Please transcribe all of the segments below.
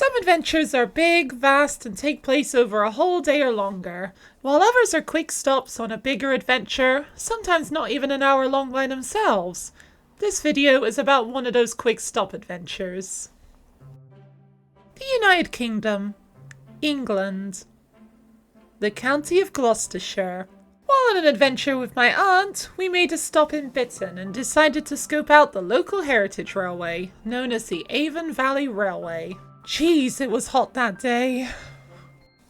Some adventures are big, vast, and take place over a whole day or longer, while others are quick stops on a bigger adventure, sometimes not even an hour long by themselves. This video is about one of those quick stop adventures. The United Kingdom, England. The county of Gloucestershire. While on an adventure with my aunt, we made a stop in Bitton and decided to scope out the local heritage railway, known as the Avon Valley Railway. Jeez, it was hot that day.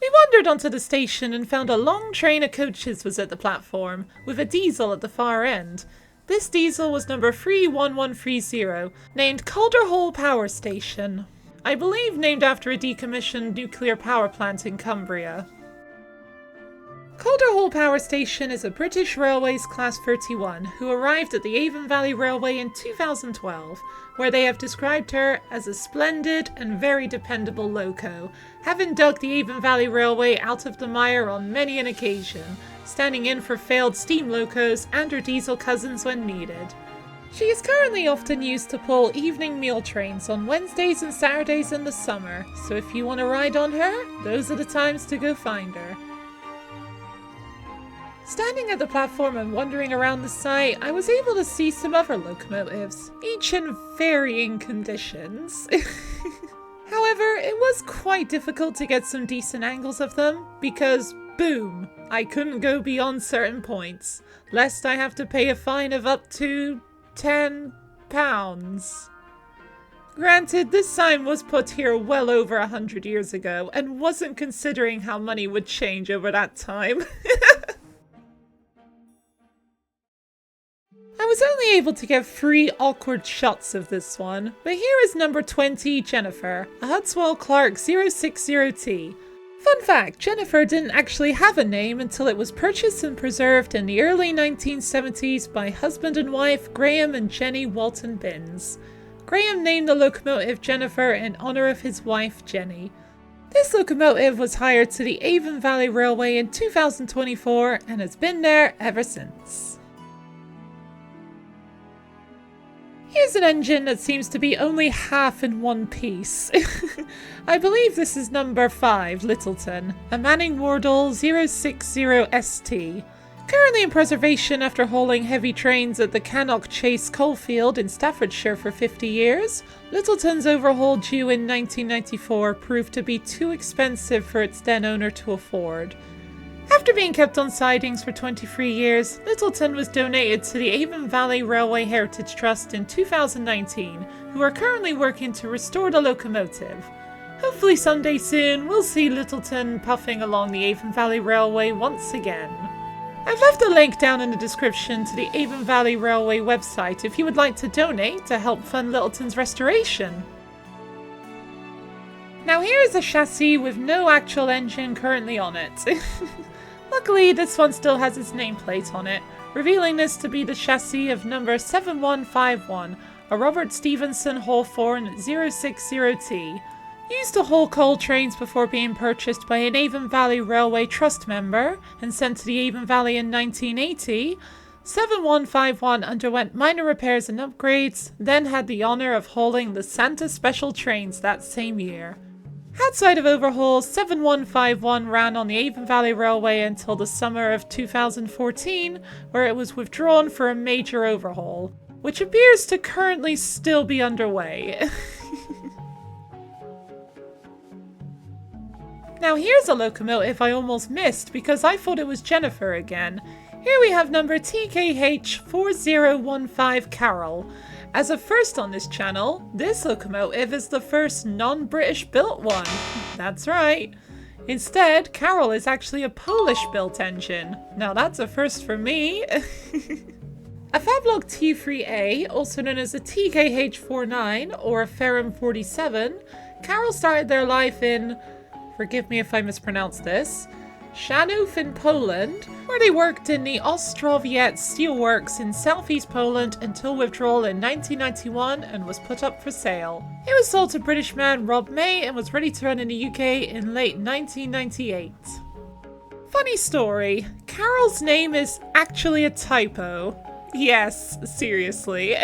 We wandered onto the station and found a long train of coaches was at the platform, with a diesel at the far end. This diesel was number 31130, named Calder Power Station. I believe named after a decommissioned nuclear power plant in Cumbria. Calder Power Station is a British Railways Class 31 who arrived at the Avon Valley Railway in 2012, where they have described her as a splendid and very dependable loco, having dug the Avon Valley Railway out of the mire on many an occasion, standing in for failed steam locos and her diesel cousins when needed. She is currently often used to pull evening meal trains on Wednesdays and Saturdays in the summer, so if you want to ride on her, those are the times to go find her. Standing at the platform and wandering around the site, I was able to see some other locomotives, each in varying conditions. However, it was quite difficult to get some decent angles of them, because, boom, I couldn't go beyond certain points, lest I have to pay a fine of up to £10. Granted, this sign was put here well over 100 years ago, and wasn't considering how money would change over that time. I was only able to get 3 awkward shots of this one, but here is number 20, Jennifer, a Hudswell Clarke 060T. Fun fact, Jennifer didn't actually have a name until it was purchased and preserved in the early 1970s by husband and wife Graham and Jenny Walton Binns. Graham named the locomotive Jennifer in honour of his wife Jenny. This locomotive was hired to the Avon Valley Railway in 2024 and has been there ever since. Here's an engine that seems to be only half in one piece. I believe this is number 5, Littleton, a Manning Wardle 060ST. Currently in preservation after hauling heavy trains at the Cannock Chase coalfield in Staffordshire for 50 years, Littleton's overhaul due in 1994 proved to be too expensive for its then owner to afford. After being kept on sidings for 23 years, Littleton was donated to the Avon Valley Railway Heritage Trust in 2019, who are currently working to restore the locomotive. Hopefully someday soon, we'll see Littleton puffing along the Avon Valley Railway once again. I've left a link down in the description to the Avon Valley Railway website if you would like to donate to help fund Littleton's restoration. Now here is a chassis with no actual engine currently on it. Luckily, this one still has its nameplate on it, revealing this to be the chassis of number 7151, a Robert Stephenson Hawthorn 060T. Used to haul coal trains before being purchased by an Avon Valley Railway Trust member and sent to the Avon Valley in 1980, 7151 underwent minor repairs and upgrades, then had the honour of hauling the Santa Special trains that same year. Outside of overhauls, 7151 ran on the Avon Valley Railway until the summer of 2014, where it was withdrawn for a major overhaul, which appears to currently still be underway. Now here's a locomotive I almost missed because I thought it was Jennifer again. Here we have number TKH4015 Karel. As a first on this channel, this locomotive is the first non-British built one. That's right. Instead, Karel is actually a Polish built engine. Now that's a first for me. A Fablok T3A, also known as a TKH49 or a Ferrum 47, Karel started their life in, forgive me if I mispronounce this, Szanów in Poland, where they worked in the Ostrowiec steelworks in southeast Poland until withdrawal in 1991 and was put up for sale. It was sold to British man Rob May and was ready to run in the UK in late 1998. Funny story, Karel's name is actually a typo. Yes, seriously.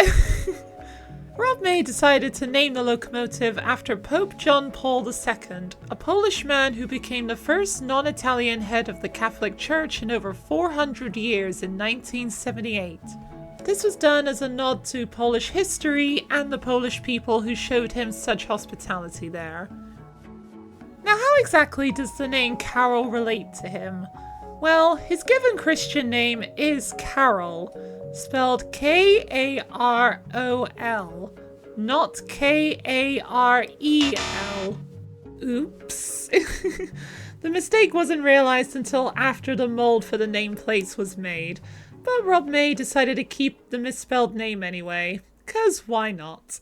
Rob May decided to name the locomotive after Pope John Paul II, a Polish man who became the first non-Italian head of the Catholic Church in over 400 years in 1978. This was done as a nod to Polish history and the Polish people who showed him such hospitality there. Now, how exactly does the name Karel relate to him? Well, his given Christian name is Karel, spelled K-A-R-O-L, not K-A-R-E-L. Oops. The mistake wasn't realized until after the mold for the nameplate was made, but Rob May decided to keep the misspelled name anyway, 'cause why not?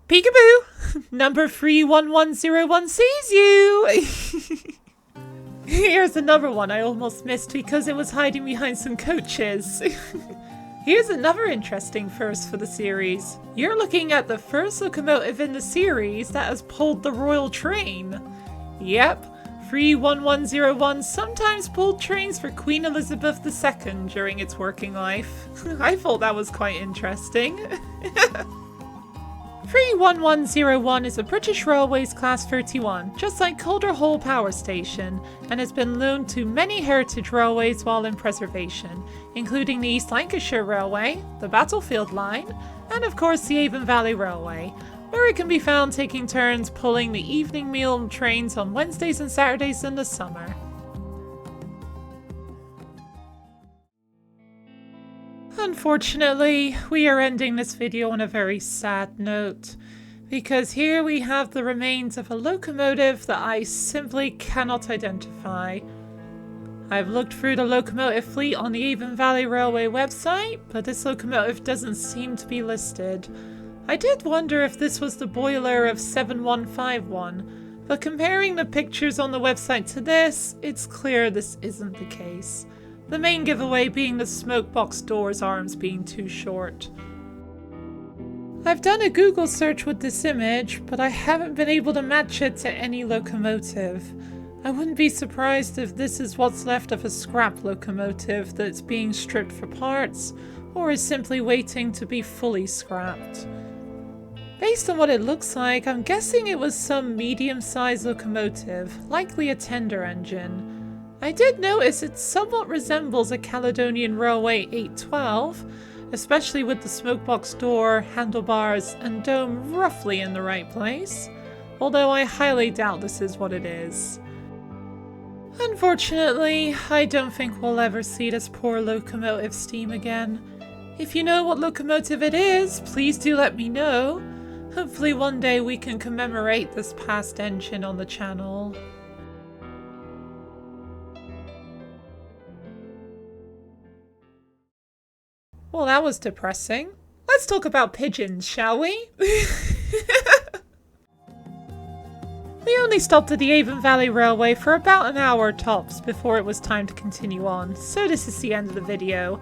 Peekaboo! Number 31101 sees you! Here's another one I almost missed because it was hiding behind some coaches. Here's another interesting first for the series. You're looking at the first locomotive in the series that has pulled the royal train. Yep, 31101 sometimes pulled trains for Queen Elizabeth II during its working life. I thought that was quite interesting. 31101 is a British Railways Class 31, just like Calder Hall Power Station, and has been loaned to many heritage railways while in preservation, including the East Lancashire Railway, the Battlefield Line, and of course the Avon Valley Railway, where it can be found taking turns pulling the evening meal trains on Wednesdays and Saturdays in the summer. Unfortunately, we are ending this video on a very sad note, because here we have the remains of a locomotive that I simply cannot identify. I've looked through the locomotive fleet on the Avon Valley Railway website, but this locomotive doesn't seem to be listed. I did wonder if this was the boiler of 7151, but comparing the pictures on the website to this, it's clear this isn't the case. The main giveaway being the smoke box door's arms being too short. I've done a Google search with this image, but I haven't been able to match it to any locomotive. I wouldn't be surprised if this is what's left of a scrap locomotive that's being stripped for parts, or is simply waiting to be fully scrapped. Based on what it looks like, I'm guessing it was some medium-sized locomotive, likely a tender engine. I did notice it somewhat resembles a Caledonian Railway 812, especially with the smokebox door, handlebars, and dome roughly in the right place, although I highly doubt this is what it is. Unfortunately, I don't think we'll ever see this poor locomotive steam again. If you know what locomotive it is, please do let me know. Hopefully one day we can commemorate this past engine on the channel. Well, that was depressing. Let's talk about pigeons, shall we? We only stopped at the Avon Valley Railway for about an hour tops before it was time to continue on, so this is the end of the video.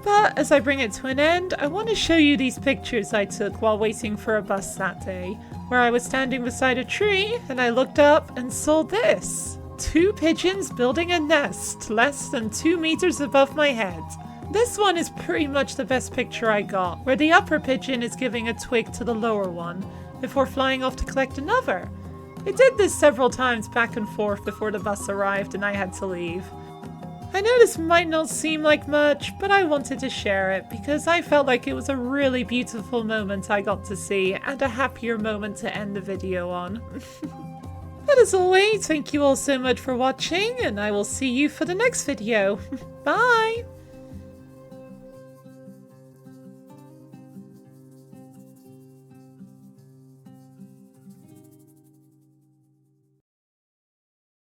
But as I bring it to an end, I want to show you these pictures I took while waiting for a bus that day, where I was standing beside a tree and I looked up and saw this. 2 pigeons building a nest less than 2 meters above my head. This one is pretty much the best picture I got, where the upper pigeon is giving a twig to the lower one, before flying off to collect another. It did this several times back and forth before the bus arrived and I had to leave. I know this might not seem like much, but I wanted to share it because I felt like it was a really beautiful moment I got to see and a happier moment to end the video on. But as always, thank you all so much for watching and I will see you for the next video. Bye!